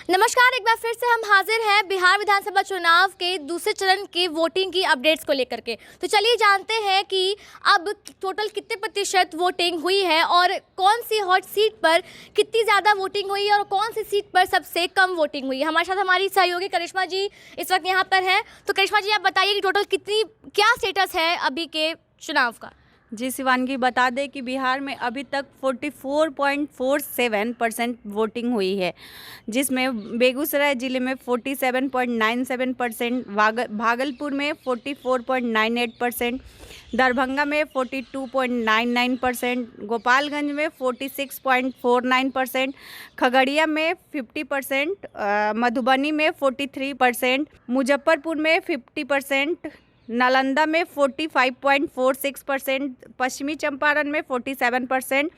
नमस्कार, एक बार फिर से हम हाजिर हैं बिहार विधानसभा चुनाव के दूसरे चरण की वोटिंग की अपडेट्स को लेकर के। तो चलिए जानते हैं कि अब टोटल कितने प्रतिशत वोटिंग हुई है और कौन सी हॉट सीट पर कितनी ज़्यादा वोटिंग हुई है और कौन सी सीट पर सबसे कम वोटिंग हुई है। हमारे साथ हमारी सहयोगी करिश्मा जी इस वक्त यहाँ पर हैं। तो करिश्मा जी, आप बताइए कि टोटल क्या स्टेटस है अभी के चुनाव का। जी शिवानगी, बता दें कि बिहार में अभी तक 44.47% वोटिंग हुई है, जिसमें बेगूसराय ज़िले में 47.97%, भागलपुर में 44.98%, दरभंगा में 42.99%, गोपालगंज में 46.49%, खगड़िया में 50%, मधुबनी में 43%, मुजफ्फरपुर में 50%, नालंदा में 45.46%, पश्चिमी चंपारण में 47%,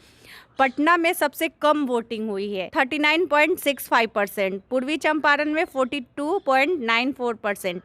पटना में सबसे कम वोटिंग हुई है 39.65%, पूर्वी चंपारण में 42.94%,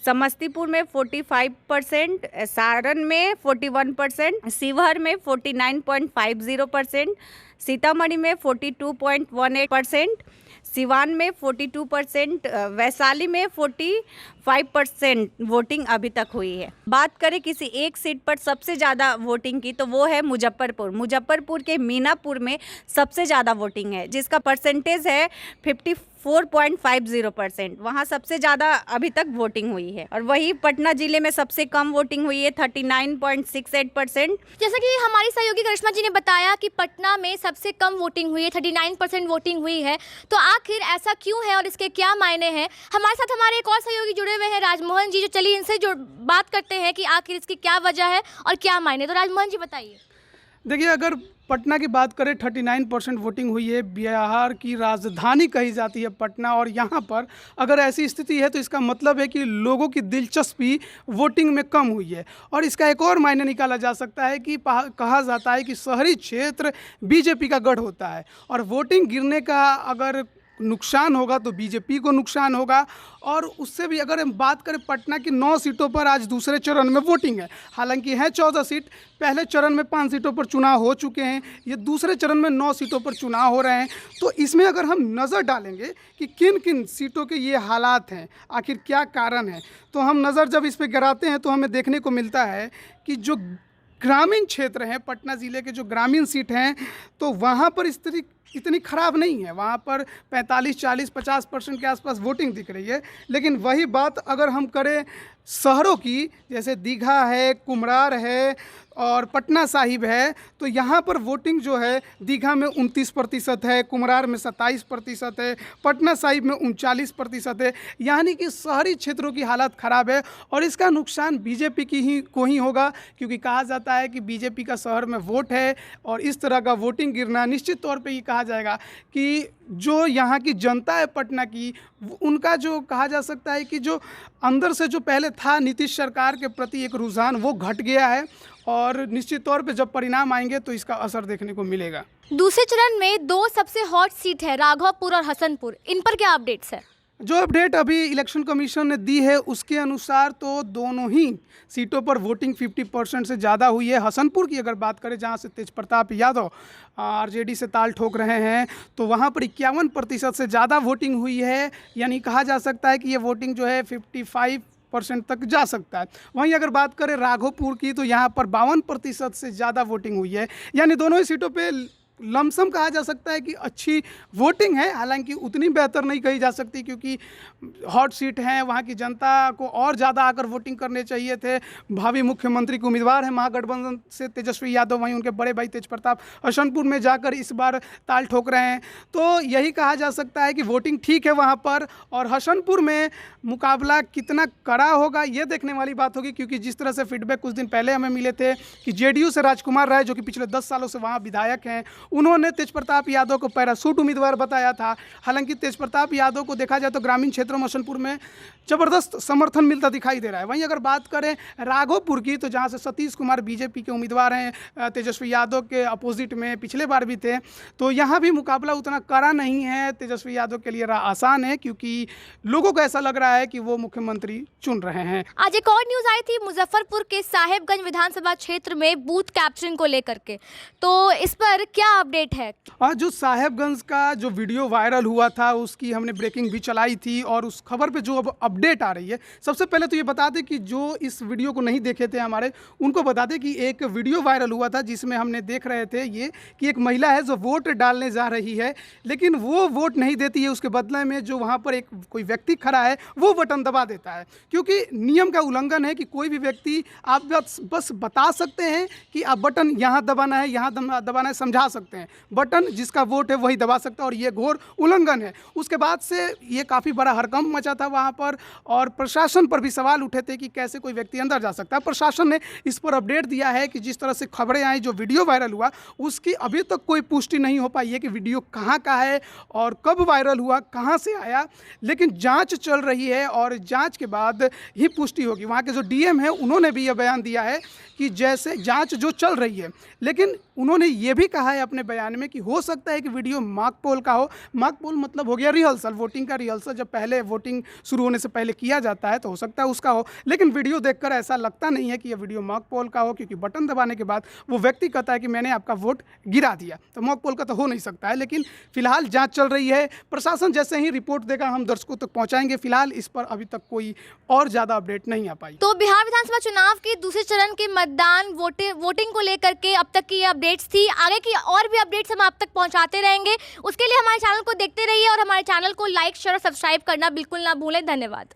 समस्तीपुर में 45%, सारण में 41%, शिवहर में 49.50%, सीतामढ़ी में 42.18%, सिवान में 42%, वैशाली में 45% वोटिंग अभी तक हुई है। बात करें किसी एक सीट पर सबसे ज़्यादा वोटिंग की, तो वो है मुजफ्फरपुर के मीनापुर में सबसे ज़्यादा वोटिंग है, जिसका परसेंटेज है 54.50%। वहाँ सबसे ज़्यादा अभी तक वोटिंग हुई है। और वही पटना ज़िले में सबसे कम वोटिंग हुई है 39.68%। जैसा कि हमारी सहयोगी करिश्मा जी ने बताया कि पटना में सबसे कम वोटिंग हुई है, 39% वोटिंग हुई है। तो आखिर ऐसा क्यों है और इसके क्या मायने हैं? हमारे साथ हमारे एक और सहयोगी जुड़े हुए हैं, राजमोहन जी। जो चलिए इनसे जो बात करते हैं कि आखिर इसकी क्या वजह है और क्या मायने। तो राजमोहन जी बताइए। देखिए, अगर पटना की बात करें 39% वोटिंग हुई है। बिहार की राजधानी कही जाती है पटना, और यहाँ पर अगर ऐसी स्थिति है तो इसका मतलब है कि लोगों की दिलचस्पी वोटिंग में कम हुई है। और इसका एक और मायने निकाला जा सकता है कि कहा जाता है कि शहरी क्षेत्र बीजेपी का गढ़ होता है, और वोटिंग गिरने का अगर नुकसान होगा तो बीजेपी को नुकसान होगा। और उससे भी अगर हम बात करें, पटना की 9 सीटों पर आज दूसरे चरण में वोटिंग है। हालांकि है 14 सीट, पहले चरण में 5 सीटों पर चुनाव हो चुके हैं, ये दूसरे चरण में 9 सीटों पर चुनाव हो रहे हैं। तो इसमें अगर हम नज़र डालेंगे कि किन किन सीटों के ये हालात हैं, आखिर क्या कारण है, तो हम नज़र जब इस पर गिराते हैं तो हमें देखने को मिलता है कि जो ग्रामीण क्षेत्र हैं, पटना ज़िले के जो ग्रामीण सीट हैं, तो वहाँ पर स्थिति इतनी ख़राब नहीं है। वहाँ पर 45, 40, 50% के आसपास वोटिंग दिख रही है। लेकिन वही बात अगर हम करें शहरों की, जैसे दीघा है, कुम्हरार है और पटना साहिब है, तो यहाँ पर वोटिंग जो है दीघा में 29% है, कुम्हरार में 27% है, पटना साहिब में 39% है। यानी कि शहरी क्षेत्रों की हालत ख़राब है, और इसका नुकसान बीजेपी को ही होगा, क्योंकि कहा जाता है कि बीजेपी का शहर में वोट है। और इस तरह का वोटिंग गिरना निश्चित तौर पे ये कहा जाएगा कि जो यहाँ की जनता है पटना की, उनका जो कहा जा सकता है कि जो अंदर से जो पहले था नीतीश सरकार के प्रति एक रुझान, वो घट गया है। और निश्चित तौर पे जब परिणाम आएंगे तो इसका असर देखने को मिलेगा। दूसरे चरण में 2 सबसे हॉट सीट है, राघवपुर और हसनपुर। इन पर क्या अपडेट्स है? जो अपडेट अभी इलेक्शन कमीशन ने दी है उसके अनुसार तो दोनों ही सीटों पर वोटिंग 50% से ज़्यादा हुई है। हसनपुर की अगर बात करें, जहां से तेज प्रताप यादव आरजेडी से ताल ठोक रहे हैं, तो वहां पर 51% से ज़्यादा वोटिंग हुई है। यानी कहा जा सकता है कि ये वोटिंग जो है 55% तक जा सकता है। वहीं अगर बात करें राघोपुर की, तो यहाँ पर 52% से ज़्यादा वोटिंग हुई है। यानी दोनों ही सीटों पे लमसम कहा जा सकता है कि अच्छी वोटिंग है। हालांकि उतनी बेहतर नहीं कही जा सकती, क्योंकि हॉट सीट हैं, वहाँ की जनता को और ज़्यादा आकर वोटिंग करने चाहिए थे। भावी मुख्यमंत्री के उम्मीदवार हैं महागठबंधन से तेजस्वी यादव, वहीं उनके बड़े भाई तेज प्रताप हसनपुर में जाकर इस बार ताल ठोक रहे हैं। तो यही कहा जा सकता है कि वोटिंग ठीक है वहाँ पर। और हसनपुर में मुकाबला कितना कड़ा होगा ये देखने वाली बात होगी, क्योंकि जिस तरह से फीडबैक कुछ दिन पहले हमें मिले थे कि जेडीयू से राजकुमार राय, जो कि पिछले 10 सालों से वहाँ विधायक हैं, उन्होंने तेज प्रताप यादव को पैराशूट उम्मीदवार बताया था। हालांकि तेज प्रताप यादव को देखा जाए तो ग्रामीण क्षेत्रों में हसनपुर में ज़बरदस्त समर्थन मिलता दिखाई दे रहा है। वहीं अगर बात करें राघोपुर की, तो जहां से सतीश कुमार बीजेपी के उम्मीदवार हैं, तेजस्वी यादव के अपोजिट में पिछले बार भी थे, तो यहाँ भी मुकाबला उतना कड़ा नहीं है। तेजस्वी यादव के लिए आसान है, क्योंकि लोगों को ऐसा लग रहा है कि वो मुख्यमंत्री चुन रहे हैं। आज एक और न्यूज़ आई थी मुजफ्फरपुर के साहेबगंज विधानसभा क्षेत्र में बूथ कैप्चरिंग को लेकर के, तो इस पर क्या अपडेट है? और जो साहेबगंज का जो वीडियो वायरल हुआ था उसकी हमने ब्रेकिंग भी चलाई थी और उस खबर पे जो अब अपडेट आ रही है, सबसे पहले तो ये बता दें कि जो इस वीडियो को नहीं देखे थे हमारे, उनको बता दें कि एक वीडियो वायरल हुआ था जिसमें हमने देख रहे थे ये कि एक महिला है जो वोट डालने जा रही है, लेकिन वो वोट नहीं देती है। उसके बदले में जो वहाँ पर एक कोई व्यक्ति खड़ा है वो बटन दबा देता है, क्योंकि नियम का उल्लंघन है कि कोई भी व्यक्ति आप बस बता सकते हैं कि आप बटन यहाँ दबाना है, यहाँ दबाना है, समझा सकते हैं। बटन जिसका वोट है वही दबा सकता है और ये घोर उल्लंघन है। उसके बाद से ये काफ़ी बड़ा हड़कंप मचा था वहाँ पर और प्रशासन पर भी सवाल उठे थे कि कैसे कोई व्यक्ति अंदर जा सकता है। प्रशासन ने इस पर अपडेट दिया है कि जिस तरह से खबरें आई, जो वीडियो वायरल हुआ, उसकी अभी तक कोई पुष्टि नहीं हो पाई है कि वीडियो कहाँ का है और कब वायरल हुआ, कहाँ से आया, लेकिन जाँच चल रही है और जाँच के बाद ही पुष्टि होगी। वहाँ के जो डीएम है उन्होंने भी यह बयान दिया है कि जैसे जांच जो चल रही है, लेकिन उन्होंने ये भी कहा है अपने बयान में कि हो सकता है कि वीडियो मॉक पोल का हो। मॉक पोल मतलब हो गया रिहर्सल, वोटिंग का रिहर्सल जब पहले वोटिंग शुरू होने से पहले किया जाता है, तो हो सकता है उसका हो, लेकिन वीडियो देखकर ऐसा लगता नहीं है कि यह वीडियो मॉक पोल का हो, क्योंकि बटन दबाने के बाद वो व्यक्ति कहता है कि मैंने आपका वोट गिरा दिया, तो मॉक पोल का तो हो नहीं सकता है। लेकिन फिलहाल जाँच चल रही है, प्रशासन जैसे ही रिपोर्ट देगा हम दर्शकों तक पहुँचाएंगे। फिलहाल इस पर अभी तक कोई और ज़्यादा अपडेट नहीं आ पाई। तो बिहार विधानसभा चुनाव के दूसरे चरण के मतदान वोटिंग को लेकर के अब तक की ये अपडेट्स थी। आगे की और भी अपडेट्स हम आप तक पहुंचाते रहेंगे। उसके लिए हमारे चैनल को देखते रहिए और हमारे चैनल को लाइक, शेयर और सब्सक्राइब करना बिल्कुल ना भूलें। धन्यवाद।